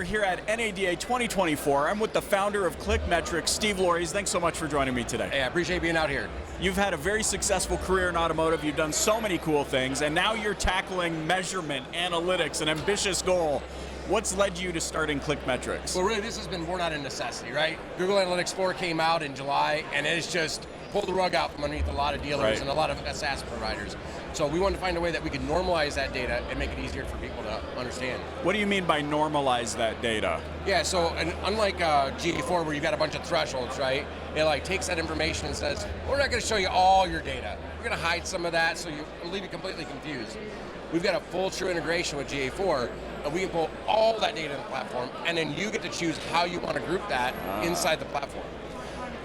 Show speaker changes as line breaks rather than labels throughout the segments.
here at NADA 2024. I'm with the founder of Clickmetrix, Steve Laureys. Thanks so much for joining me today.
Hey, I appreciate being out here.
You've had a very successful career in automotive. You've done so many cool things, and now you're tackling measurement, analytics, an ambitious goal. What's led you to starting Clickmetrix?
Well, really, this has been born out of necessity, right? Google Analytics 4 came out in July, and it's just pulled the rug out from underneath a lot of dealers and a lot of SaaS providers. So we wanted to find a way that we could normalize that data and make it easier for people to understand.
What do you mean by normalize that data?
Yeah, so unlike GA4 where you've got a bunch of thresholds, right? It like takes that information and says, we're not going to show you all your data. We're going to hide some of that so it'll leave you completely confused. We've got a full true integration with GA4, and we can pull all that data in the platform, and then you get to choose how you want to group that inside the platform.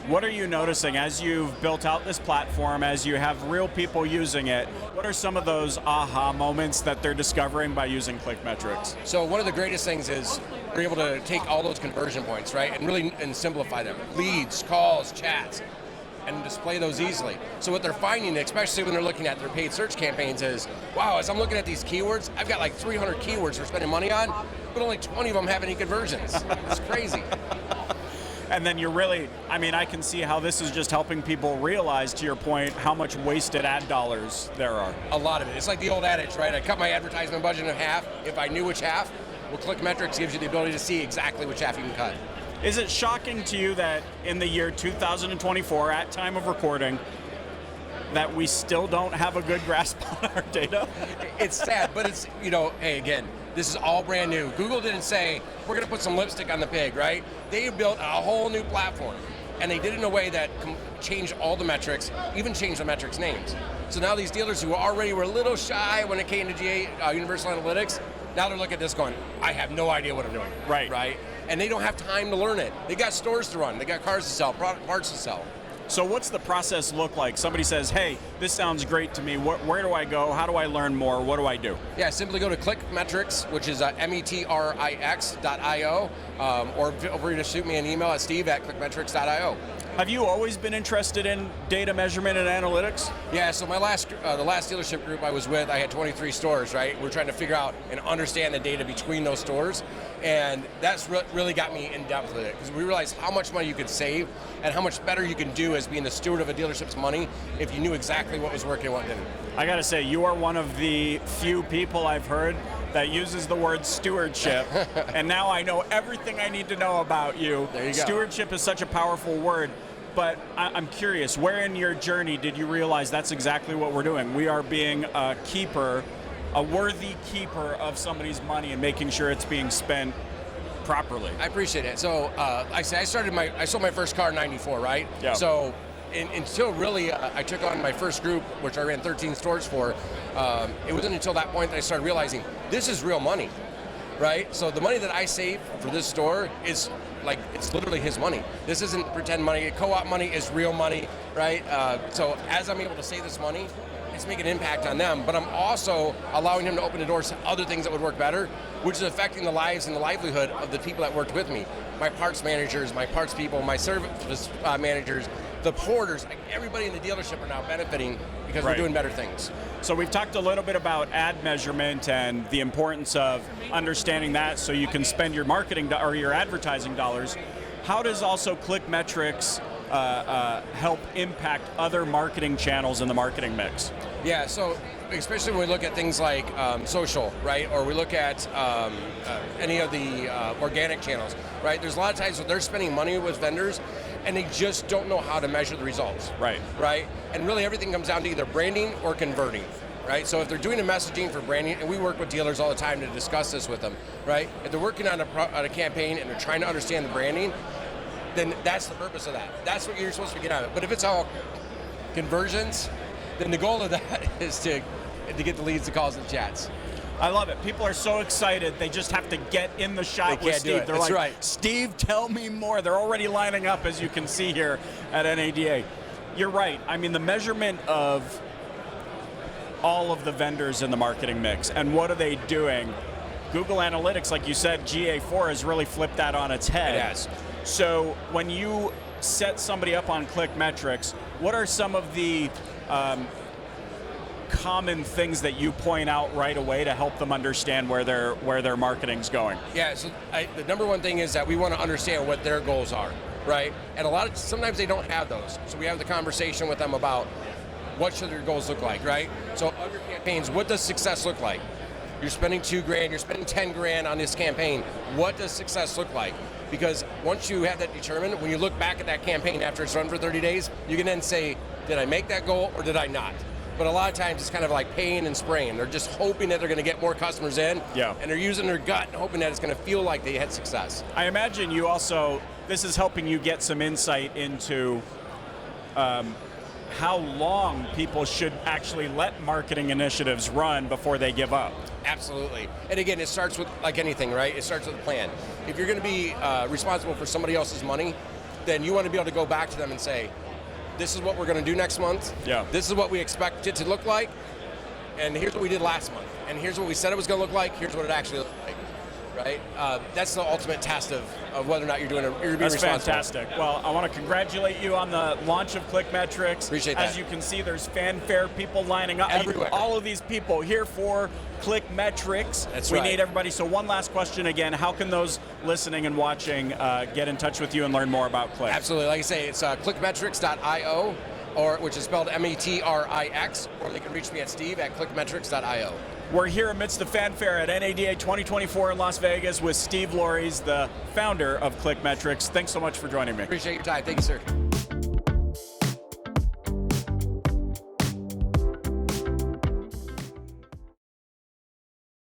What are you noticing as you've built out this platform, as you have real people using it? What are some of those aha moments that they're discovering by using Clickmetrix?
So one of the greatest things is we're able to take all those conversion points, right, and really simplify them. Leads, calls, chats, and display those easily. So what they're finding, especially when they're looking at their paid search campaigns, is, wow, as I'm looking at these keywords, I've got like 300 keywords we're spending money on, but only 20 of them have any conversions. It's crazy.
And then you're really, I mean, I can see how this is just helping people realize, to your point, how much wasted ad dollars there are.
A lot of it. It's like the old adage, right? I cut my advertisement budget in half if I knew which half. Well, Clickmetrix gives you the ability to see exactly which half you can cut.
Is it shocking to you that in the year 2024, at time of recording, that we still don't have a good grasp on our data?
It's sad, but it's, you know, hey, again, this is all brand new. Google didn't say, we're going to put some lipstick on the pig, right? They built a whole new platform, and they did it in a way that changed all the metrics, even changed the metrics names. So now these dealers who already were a little shy when it came to GA, Universal Analytics, now they're looking at this going, I have no idea what I'm doing. Right? And they don't have time to learn it. They got stores to run, they got cars to sell, parts to sell.
So what's the process look like? Somebody says, hey, this sounds great to me. Where do I go? How do I learn more? What do I do?
Yeah, simply go to Clickmetrix, which is metrix.io, or feel free to shoot me an email at steve@clickmetrix.io.
Have you always been interested in data measurement and analytics?
Yeah, so my the last dealership group I was with, I had 23 stores, right? We're trying to figure out and understand the data between those stores, and that's really got me in depth with it, because we realized how much money you could save and how much better you can do as being the steward of a dealership's money if you knew exactly what was working and what didn't.
I gotta say, you are one of the few people I've heard that uses the word stewardship, and now I know everything I need to know about you.
There you go.
Stewardship is such a powerful word, but I'm curious, where in your journey did you realize that's exactly what we're doing? We are being a keeper, a worthy keeper of somebody's money and making sure it's being spent properly.
I appreciate it. So I sold my first car in '94, right?
Yeah.
So until really I took on my first group, which I ran 13 stores for, it wasn't until that point that I started realizing this is real money, right? So the money that I save for this store is like, it's literally his money. This isn't pretend money. Co-op money is real money, right? So as I'm able to save this money, it's making an impact on them, but I'm also allowing him to open the doors to other things that would work better, which is affecting the lives and the livelihood of the people that worked with me. My parts managers, my parts people, my service managers, the porters, like everybody in the dealership are now benefiting because we're doing better things.
So we've talked a little bit about ad measurement and the importance of understanding that so you can spend your marketing or your advertising dollars. How does also Clickmetrix help impact other marketing channels in the marketing mix?
Yeah, so especially when we look at things like social, right? Or we look at any of the organic channels, right? There's a lot of times where they're spending money with vendors and they just don't know how to measure the results. Right? And really everything comes down to either branding or converting. Right? So if they're doing a messaging for branding, and we work with dealers all the time to discuss this with them, right? If they're working on a campaign and they're trying to understand the branding, then that's the purpose of that. That's what you're supposed to get out of it. But if it's all conversions, then the goal of that is to get the leads, the calls, and the chats.
I love it. People are so excited. They just have to get in the shot with Steve. They're like, Steve, tell me more. They're already lining up, as you can see here at NADA. You're right. I mean, the measurement of all of the vendors in the marketing mix and what are they doing? Google Analytics, like you said, GA4 has really flipped that on its head.
It has.
So when you set somebody up on Clickmetrix, what are some of the common things that you point out right away to help them understand where their marketing's going?
Yeah, so the number one thing is that we want to understand what their goals are, right? And sometimes they don't have those. So we have the conversation with them about what should their goals look like, right? So of your campaigns, what does success look like? You're spending $2,000, you're spending $10,000 on this campaign. What does success look like? Because once you have that determined, when you look back at that campaign after it's run for 30 days, you can then say, did I make that goal or did I not? But a lot of times it's kind of like paying and spraying. They're just hoping that they're going to get more customers in, and they're using their gut and hoping that it's going to feel like they had success.
I imagine you also, this is helping you get some insight into how long people should actually let marketing initiatives run before they give up.
Absolutely. And again, it starts with, like anything, right? It starts with a plan. If you're going to be responsible for somebody else's money, then you want to be able to go back to them and say, this is what we're going to do next month. Yeah. This is what we expect it to look like. And here's what we did last month. And here's what we said it was going to look like. Here's what it actually looked like. Right? That's the ultimate test of whether or not you're being
That's
responsible.
Fantastic. Well, I want to congratulate you on the launch of Clickmetrix.
Appreciate that.
As you can see, there's fanfare, people lining up.
Everywhere.
All of these people here for Clickmetrix.
That's
we
right.
need everybody. So one last question again, how can those listening and watching get in touch with you and learn more about Click?
Absolutely. Like I say, it's clickmetrix.io, which is spelled METRIX, or they can reach me at steve@clickmetrix.io.
We're here amidst the fanfare at NADA 2024 in Las Vegas with Steve Laureys, the founder of Clickmetrix. Thanks so much for joining me.
Appreciate your time. Thank you, sir.